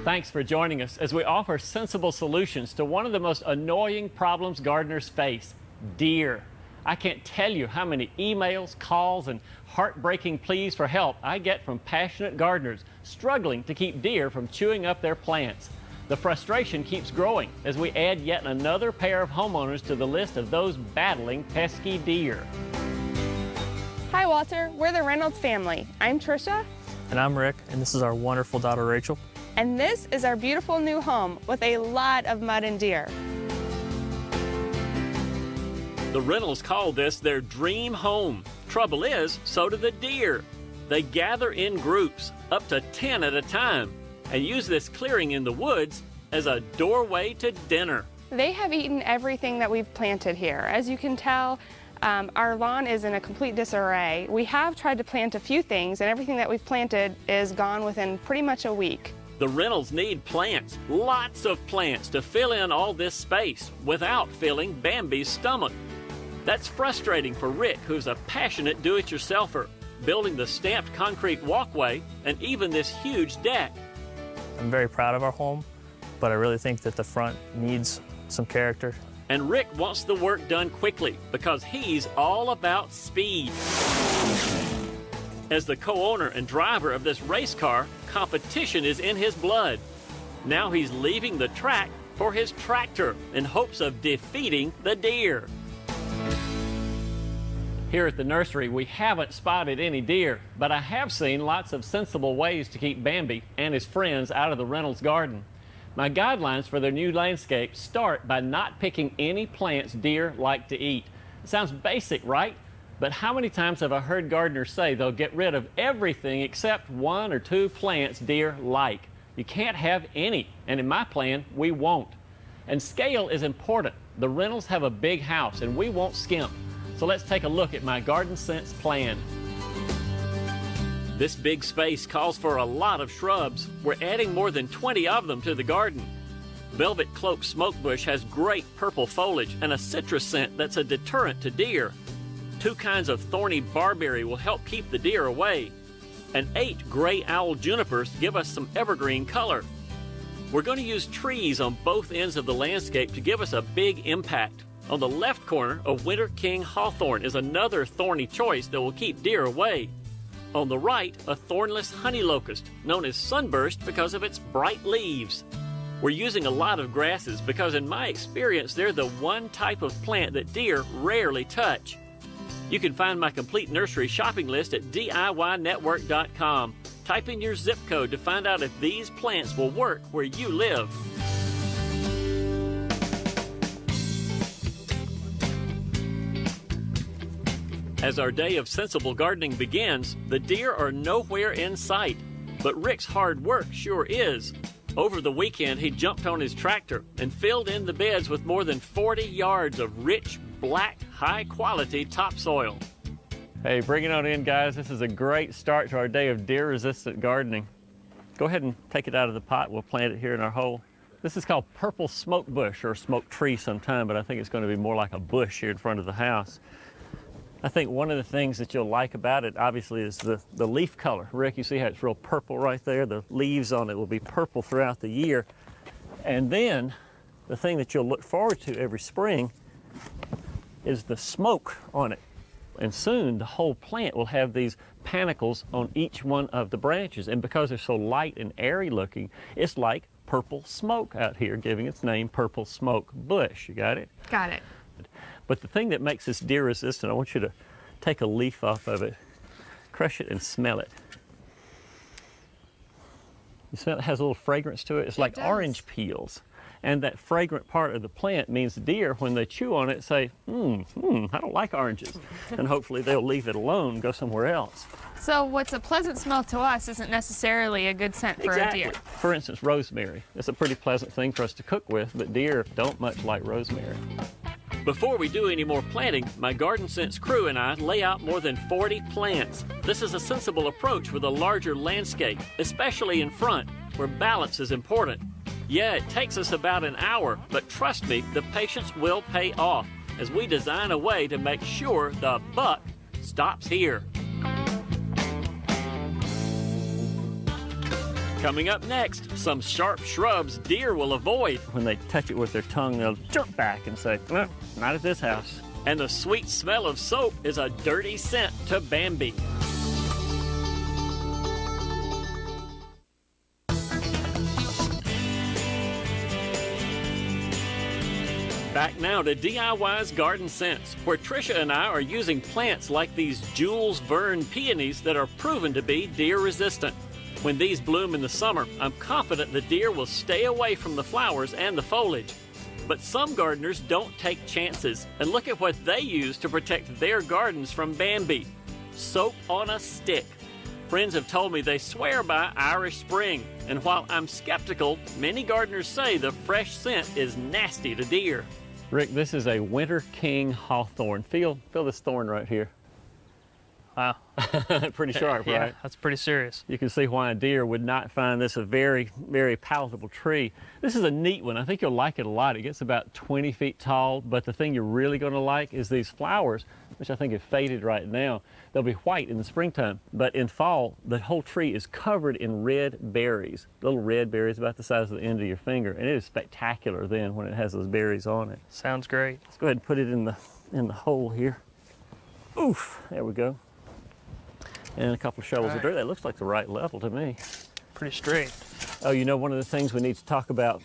Thanks for joining us as we offer sensible solutions to one of the most annoying problems gardeners face, deer. I can't tell you how many emails, calls, and heartbreaking pleas for help I get from passionate gardeners struggling to keep deer from chewing up their plants. The frustration keeps growing as we add yet another pair of homeowners to the list of those battling pesky deer. Hi Walter, we're the Reynolds family. I'm Tricia. And I'm Rick, and this is our wonderful daughter Rachel. And this is our beautiful new home with a lot of mud and deer. The Reynolds call this their dream home. Trouble is, so do the deer. They gather in groups, up to 10 at a time, and use this clearing in the woods as a doorway to dinner. They have eaten everything that we've planted here. As you can tell, our lawn is in a complete disarray. We have tried to plant a few things, and everything that we've planted is gone within pretty much a week. The Reynolds need plants, lots of plants, to fill in all this space without filling Bambi's stomach. That's frustrating for Rick, who's a passionate do-it-yourselfer, building the stamped concrete walkway and even this huge deck. I'm very proud of our home, but I really think that the front needs some character. And Rick wants the work done quickly because he's all about speed. As the co-owner and driver of this race car, competition is in his blood. Now he's leaving the track for his tractor in hopes of defeating the deer. Here at the nursery, we haven't spotted any deer, but I have seen lots of sensible ways to keep Bambi and his friends out of the Reynolds garden. My guidelines for their new landscape start by not picking any plants deer like to eat. It sounds basic, right? But how many times have I heard gardeners say they'll get rid of everything except 1 or 2 plants deer like? You can't have any, and in my plan, we won't. And scale is important. The Reynolds have a big house, and we won't skimp. So let's take a look at my Garden Sense plan. This big space calls for a lot of shrubs. We're adding more than 20 of them to the garden. Velvet Cloak Smokebush has great purple foliage and a citrus scent that's a deterrent to deer. 2 kinds of thorny barberry will help keep the deer away. And 8 gray owl junipers give us some evergreen color. We're going to use trees on both ends of the landscape to give us a big impact. On the left corner, a Winter King hawthorn is another thorny choice that will keep deer away. On the right, a thornless honey locust, known as sunburst because of its bright leaves. We're using a lot of grasses because in my experience, they're the one type of plant that deer rarely touch. You can find my complete nursery shopping list at DIYnetwork.com. Type in your zip code to find out if these plants will work where you live. As our day of sensible gardening begins, the deer are nowhere in sight. But Rick's hard work sure is. Over the weekend, he jumped on his tractor and filled in the beds with more than 40 yards of rich, black, high-quality topsoil. Hey, bring it on in, guys. This is a great start to our day of deer-resistant gardening. Go ahead and take it out of the pot. We'll plant it here in our hole. This is called purple smoke bush, or smoke tree sometime, but I think it's going to be more like a bush here in front of the house. I think one of the things that you'll like about it, obviously, is the leaf color. Rick, you see how it's real purple right there? The leaves on it will be purple throughout the year. And then the thing that you'll look forward to every spring is the smoke on it. And soon the whole plant will have these panicles on each one of the branches. And because they're so light and airy looking, it's like purple smoke out here, giving its name purple smoke bush. You got it? Got it. But the thing that makes this deer resistant, I want you to take a leaf off of it, crush it, and smell it. You smell it has a little fragrance to it. It's like orange peels. And that fragrant part of the plant means deer, when they chew on it, say, I don't like oranges. And hopefully they'll leave it alone, go somewhere else. So what's a pleasant smell to us isn't necessarily a good scent for a deer. For instance, rosemary. It's a pretty pleasant thing for us to cook with, but deer don't much like rosemary. Before we do any more planting, my Garden Sense crew and I lay out more than 40 plants. This is a sensible approach with a larger landscape, especially in front, where balance is important. Yeah, it takes us about an hour, but trust me, the patience will pay off as we design a way to make sure the buck stops here. Coming up next, some sharp shrubs deer will avoid. When they touch it with their tongue, they'll jump back and say, no, not at this house. And the sweet smell of soap is a dirty scent to Bambi. Back now to DIY's Garden Sense, where Tricia and I are using plants like these Jules Verne peonies that are proven to be deer resistant. When these bloom in the summer, I'm confident the deer will stay away from the flowers and the foliage. But some gardeners don't take chances, and look at what they use to protect their gardens from Bambi. Soap on a stick. Friends have told me they swear by Irish Spring, and while I'm skeptical, many gardeners say the fresh scent is nasty to deer. Rick, this is a Winter King hawthorn. Feel this thorn right here. Wow. Pretty sharp, Yeah, right? that's pretty serious. You can see why a deer would not find this a very, very palatable tree. This is a neat one. I think you'll like it a lot. It gets about 20 feet tall, but the thing you're really going to like is these flowers, which I think have faded right now. They'll be white in the springtime, but in fall, the whole tree is covered in red berries, little red berries about the size of the end of your finger, and it is spectacular then when it has those berries on it. Sounds great. Let's go ahead and put it in the hole here. Oof, there we go. And a couple of shovels of dirt. That looks like the right level to me. Pretty straight. Oh, you know, one of the things we need to talk about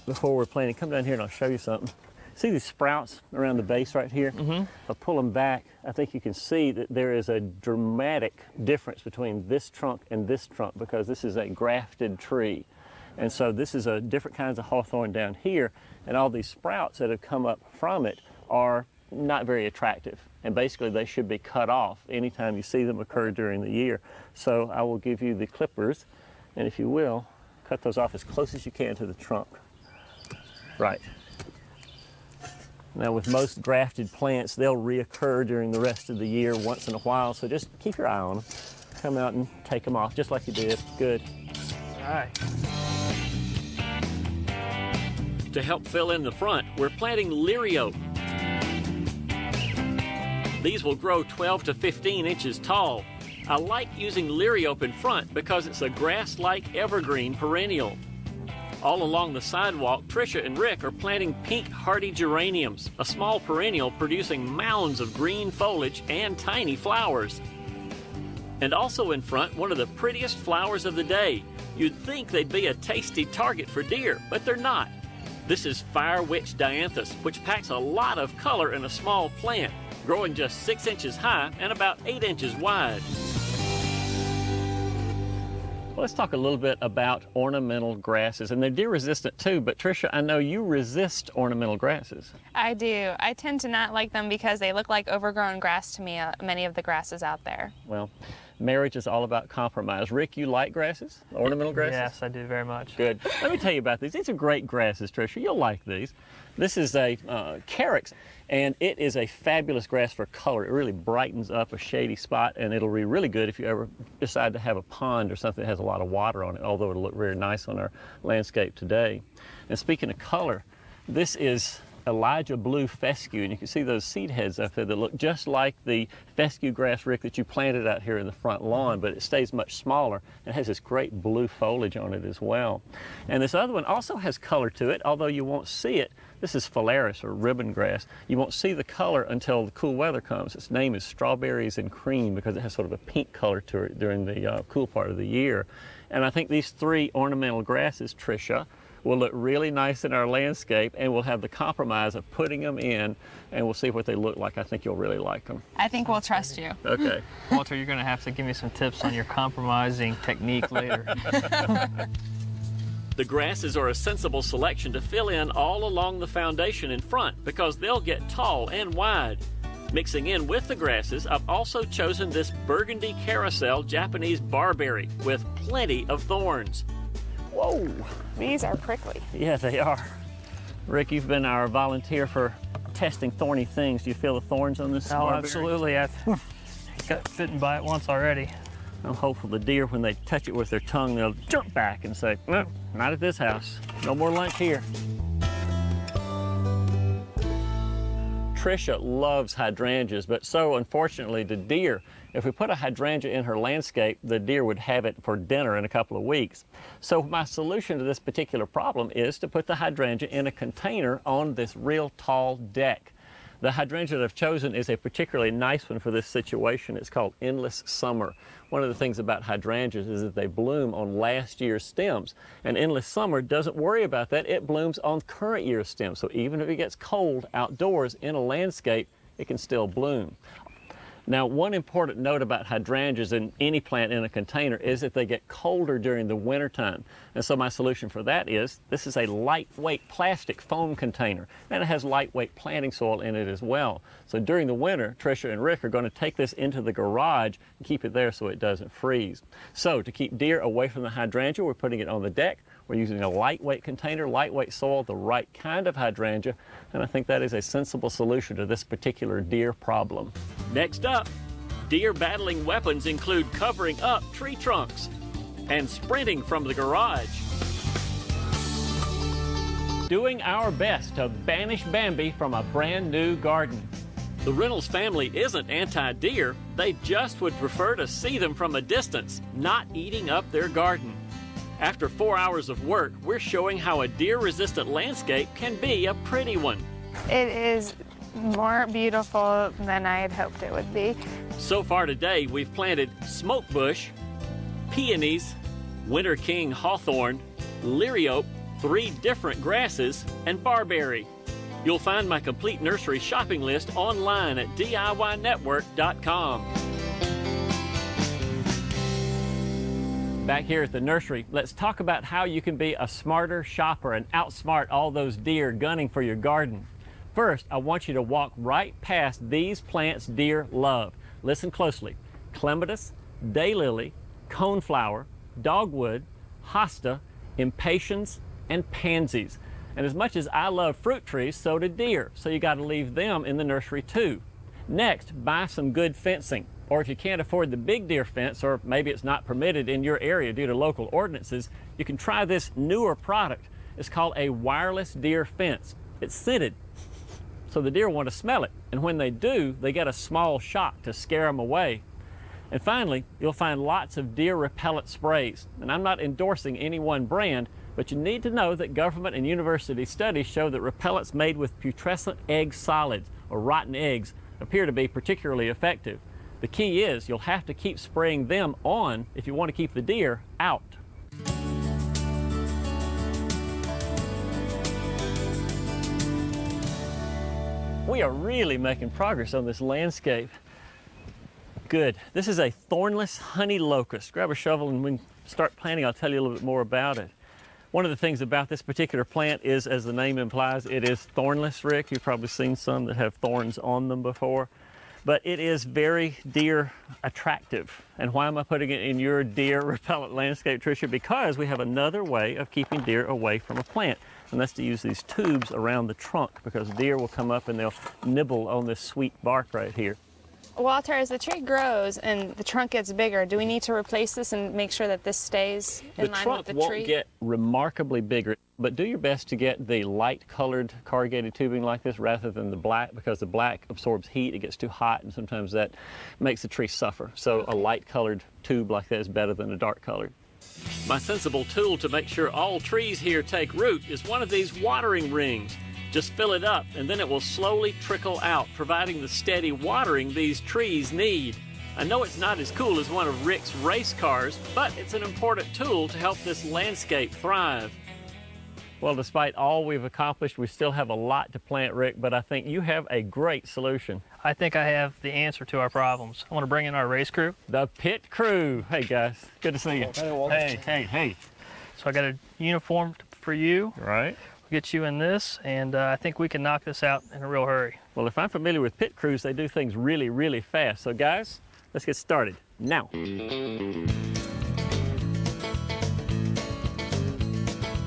before we're planting, come down here and I'll show you something. See these sprouts around the base right here? Mm-hmm. If I pull them back, I think you can see that there is a dramatic difference between this trunk and this trunk because this is a grafted tree. And so this is a different kinds of hawthorn down here, and all these sprouts that have come up from it are not very attractive. And basically they should be cut off anytime you see them occur during the year. So I will give you the clippers, and if you will, cut those off as close as you can to the trunk. Right. Now with most grafted plants, they'll reoccur during the rest of the year once in a while, so just keep your eye on them. Come out and take them off just like you did. Good. All right. To help fill in the front, we're planting Lirio. These will grow 12 to 15 inches tall. I like using Liriope in front because it's a grass-like evergreen perennial. All along the sidewalk, Tricia and Rick are planting pink hardy geraniums, a small perennial producing mounds of green foliage and tiny flowers. And also in front, one of the prettiest flowers of the day. You'd think they'd be a tasty target for deer, but they're not. This is Fire Witch dianthus, which packs a lot of color in a small plant, growing just 6 inches high and about 8 inches wide. Well, let's talk a little bit about ornamental grasses, and they're deer resistant too, but Tricia, I know you resist ornamental grasses. I do. I tend to not like them because they look like overgrown grass to me, many of the grasses out there. Well, marriage is all about compromise. Rick, you like grasses? Ornamental grasses? Yes, I do very much. Good. Let me tell you about these. These are great grasses, Tricia. You'll like these. This is a carex, and it is a fabulous grass for color. It really brightens up a shady spot, and it'll be really good if you ever decide to have a pond or something that has a lot of water on it, although it'll look very nice on our landscape today. And speaking of color, this is Elijah blue fescue, and you can see those seed heads up there that look just like the fescue grass, Rick, that you planted out here in the front lawn, but it stays much smaller and has this great blue foliage on it as well. And this other one also has color to it, although you won't see it. This is phalaris, or ribbon grass. You won't see the color until the cool weather comes. Its name is strawberries and cream because it has sort of a pink color to it during the cool part of the year. And I think these three ornamental grasses, Tricia, will look really nice in our landscape, and we'll have the compromise of putting them in, and we'll see what they look like. I think you'll really like them. I think we'll trust you. Okay. Walter, you're going to have to give me some tips on your compromising technique later. The grasses are a sensible selection to fill in all along the foundation in front because they'll get tall and wide. Mixing in with the grasses, I've also chosen this burgundy carousel Japanese barberry with plenty of thorns. Whoa! These are prickly. Yeah, they are. Rick, you've been our volunteer for testing thorny things. Do you feel the thorns on this Oh, barberry? absolutely. I've got bitten by it once already. I'm hopeful the deer, when they touch it with their tongue, they'll jump back and say, no, not at this house. No more lunch here. Tricia loves hydrangeas, but so unfortunately the deer. If we put a hydrangea in her landscape, the deer would have it for dinner in a couple of weeks. So my solution to this particular problem is to put the hydrangea in a container on this real tall deck. The hydrangea that I've chosen is a particularly nice one for this situation. It's called Endless Summer. One of the things about hydrangeas is that they bloom on last year's stems. And Endless Summer doesn't worry about that. It blooms on current year's stems. So even if it gets cold outdoors in a landscape, it can still bloom. Now, one important note about hydrangeas and any plant in a container is that they get colder during the wintertime. And so my solution for that is, this is a lightweight plastic foam container, and it has lightweight planting soil in it as well. So during the winter, Tricia and Rick are going to take this into the garage and keep it there so it doesn't freeze. So to keep deer away from the hydrangea, we're putting it on the deck. We're using a lightweight container, lightweight soil, the right kind of hydrangea, and I think that is a sensible solution to this particular deer problem. Next up, deer battling weapons include covering up tree trunks and sprinting from the garage. Doing our best to banish Bambi from a brand new garden. The Reynolds family isn't anti-deer, they just would prefer to see them from a distance, not eating up their garden. After 4 hours of work, we're showing how a deer-resistant landscape can be a pretty one. It is more beautiful than I had hoped it would be. So far today, we've planted smokebush, peonies, winter king hawthorn, liriope, 3 different grasses, and barberry. You'll find my complete nursery shopping list online at DIYnetwork.com. Back here at the nursery, let's talk about how you can be a smarter shopper and outsmart all those deer gunning for your garden. First, I want you to walk right past these plants deer love. Listen closely. Clematis, daylily, coneflower, dogwood, hosta, impatiens, and pansies. And as much as I love fruit trees, so do deer, so you got to leave them in the nursery too. Next, buy some good fencing. Or if you can't afford the big deer fence, or maybe it's not permitted in your area due to local ordinances, you can try this newer product. It's called a wireless deer fence. It's scented, so the deer want to smell it. And when they do, they get a small shot to scare them away. And finally, you'll find lots of deer repellent sprays. And I'm not endorsing any one brand, but you need to know that government and university studies show that repellents made with putrescent egg solids, or rotten eggs, appear to be particularly effective. The key is you'll have to keep spraying them on if you want to keep the deer out. We are really making progress on this landscape. Good. This is a thornless honey locust. Grab a shovel and we can start planting. I'll tell you a little bit more about it. One of the things about this particular plant is, as the name implies, it is thornless, Rick. You've probably seen some that have thorns on them before. But it is very deer attractive. And why am I putting it in your deer repellent landscape, Tricia? Because we have another way of keeping deer away from a plant, and that's to use these tubes around the trunk, because deer will come up and they'll nibble on this sweet bark right here. Walter, as the tree grows and the trunk gets bigger, do we need to replace this and make sure that this stays in line with the tree? The trunk won't get remarkably bigger, but do your best to get the light-colored corrugated tubing like this rather than the black, because the black absorbs heat, it gets too hot, and sometimes that makes the tree suffer. So a light-colored tube like that is better than a dark-colored. My sensible tool to make sure all trees here take root is one of these watering rings. Just fill it up, and then it will slowly trickle out, providing the steady watering these trees need. I know it's not as cool as one of Rick's race cars, but it's an important tool to help this landscape thrive. Well, despite all we've accomplished, we still have a lot to plant, Rick, but I think you have a great solution. I think I have the answer to our problems. I want to bring in our race crew. The pit crew. Hey, guys. Good to see you. Hey, Walter. Hey. So I got a uniform for you. Right. We'll get you in this, and I think we can knock this out in a real hurry. Well, if I'm familiar with pit crews, they do things really, really fast. So, guys, let's get started now.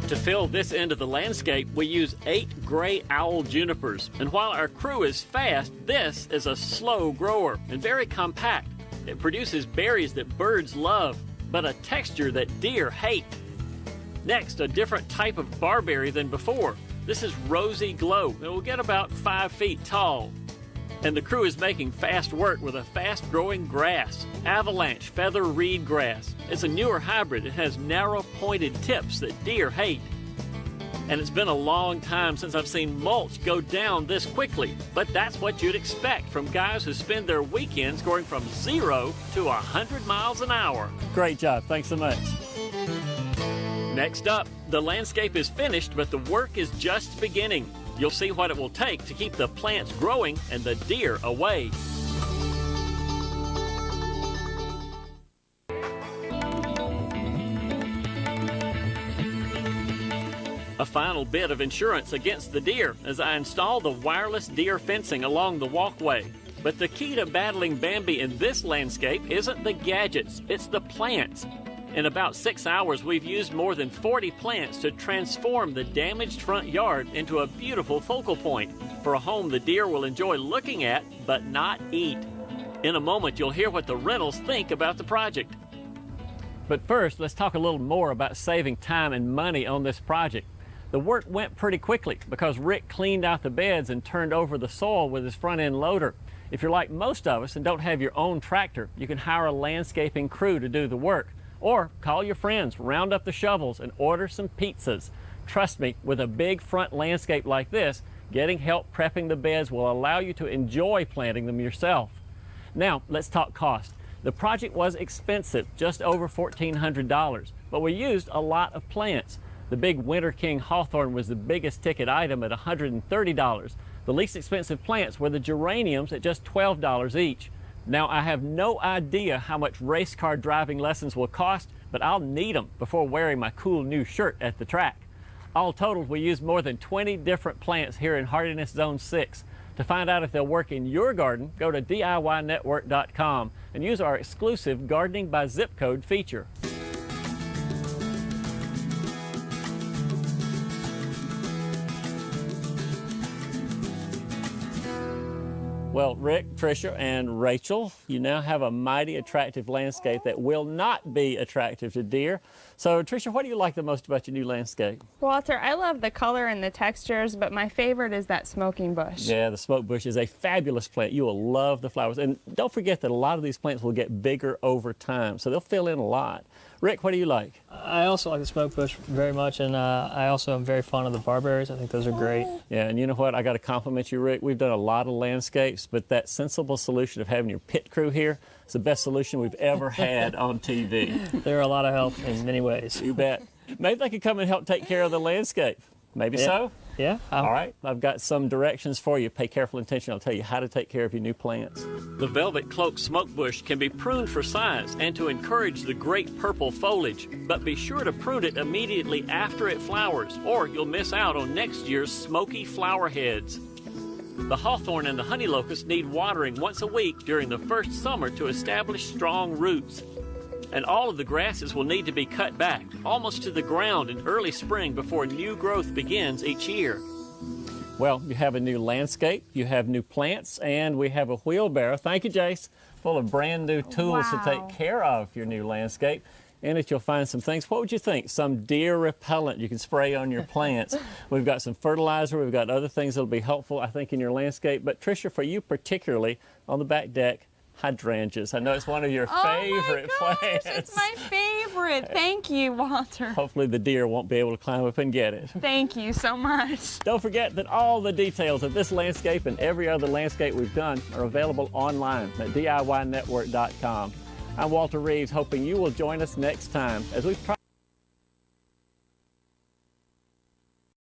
To fill this end of the landscape, we use 8 gray owl junipers. And while our crew is fast, this is a slow grower and very compact. It produces berries that birds love, but a texture that deer hate. Next, a different type of barberry than before. This is Rosy Glow. It will get about 5 feet tall. And the crew is making fast work with a fast-growing grass, avalanche feather reed grass. It's a newer hybrid. It has narrow, pointed tips that deer hate. And it's been a long time since I've seen mulch go down this quickly. But that's what you'd expect from guys who spend their weekends going from 0 to 100 miles an hour. Great job. Thanks so much. Next up, the landscape is finished, but the work is just beginning. You'll see what it will take to keep the plants growing and the deer away. A final bit of insurance against the deer as I install the wireless deer fencing along the walkway. But the key to battling Bambi in this landscape isn't the gadgets, it's the plants. In about 6 hours, we've used more than 40 plants to transform the damaged front yard into a beautiful focal point for a home the deer will enjoy looking at, but not eat. In a moment, you'll hear what the Reynolds think about the project. But first, let's talk a little more about saving time and money on this project. The work went pretty quickly because Rick cleaned out the beds and turned over the soil with his front-end loader. If you're like most of us and don't have your own tractor, you can hire a landscaping crew to do the work. Or call your friends, round up the shovels, and order some pizzas. Trust me, with a big front landscape like this, getting help prepping the beds will allow you to enjoy planting them yourself. Now, let's talk cost. The project was expensive, just over $1,400, but we used a lot of plants. The big Winter King hawthorn was the biggest ticket item at $130. The least expensive plants were the geraniums at just $12 each. Now, I have no idea how much race car driving lessons will cost, but I'll need them before wearing my cool new shirt at the track. All totaled, we used more than 20 different plants here in Hardiness Zone 6. To find out if they'll work in your garden, go to DIYnetwork.com and use our exclusive Gardening by Zip Code feature. Well, Rick, Tricia, and Rachel, you now have a mighty attractive landscape that will not be attractive to deer. So, Tricia, what do you like the most about your new landscape? Walter, I love the color and the textures, but my favorite is that smoking bush. Yeah, the smoke bush is a fabulous plant. You will love the flowers. And don't forget that a lot of these plants will get bigger over time, so they'll fill in a lot. Rick, what do you like? I also like the smoke bush very much, and I also am very fond of the barberries. I think those are great. Yeah, and you know what? I got to compliment you, Rick. We've done a lot of landscapes, but that sensible solution of having your pit crew here is the best solution we've ever had on TV. They're a lot of help in many ways. You bet. Maybe they could come and help take care of the landscape. Maybe so? Yeah. All right. I've got some directions for you. Pay careful attention. I'll tell you how to take care of your new plants. The velvet cloak smoke bush can be pruned for size and to encourage the great purple foliage, but be sure to prune it immediately after it flowers, or you'll miss out on next year's smoky flower heads. The hawthorn and the honey locust need watering once a week during the first summer to establish strong roots. And all of the grasses will need to be cut back, almost to the ground in early spring before new growth begins each year. Well, you have a new landscape, you have new plants, and we have a wheelbarrow, thank you, Jace, full of brand new tools to take care of your new landscape. In it, you'll find some things. What would you think? Some deer repellent you can spray on your plants. We've got some fertilizer. We've got other things that will be helpful, I think, in your landscape. But, Tricia, for you particularly, on the back deck, hydrangeas. I know it's one of your favorite plants. It's my favorite. Thank you, Walter. Hopefully the deer won't be able to climb up and get it. Thank you so much. Don't forget that all the details of this landscape and every other landscape we've done are available online at DIYnetwork.com. I'm Walter Reeves, hoping you will join us next time as we try